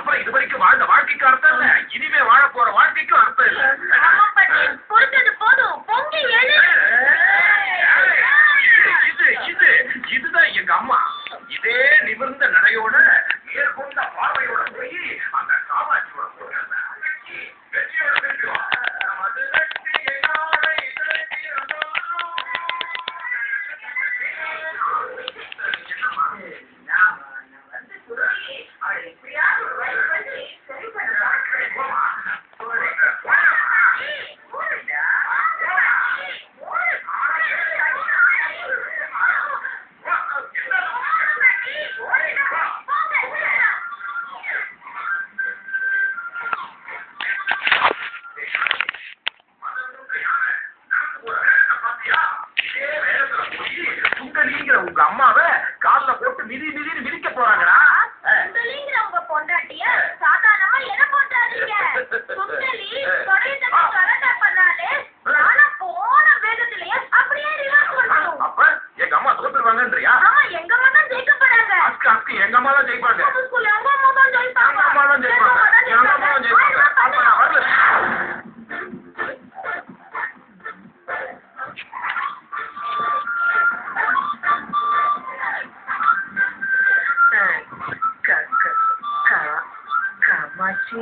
அப்புறம் இது வரைக்கும் வாழ்ந்த வாழ்க்கைக்கு அர்த்தம் இல்ல, இனிமே வாழ போற வாழ்க்கைக்கும் அர்த்தம் இல்ல. பொறுத்தது போதும், பொங்கி எழு. இதுதான் எங்க அம்மா. இதே நிமிர்ந்த நடையோட நேர்கொண்ட பார்வையோட போய் அந்த காமாட்சியோட போறாங்க. உங்க அம்மாவை கால்ல போட்டு மிதின்னு மிதிக்க போறாங்கடா. உங்க பொண்டாட்டிய சாதாரணமா என்ன போட்டாதீங்க. சுண்டலி தொடையத்தை கரெக்டா பண்ணாலே ஆனா போன வேகத்திலேயே அப்படியே ரிவர்ஸ் பண்ணும். அப்ப எங்க அம்மா தோத்துருவாங்கன்றியா? ஆமா, எங்க அம்மா தான் ஜெயிக்க போறாங்க. அஸ்கு எங்க அம்மா தான் ஜெயிப்பாங்க. ஸ்கூல்ல எங்க அம்மா தான் ஜெயிப்பாங்க. எங்க அம்மா தான் ஜெயிப்பாங்க. அப்ப நான் வரல. காமாட்சி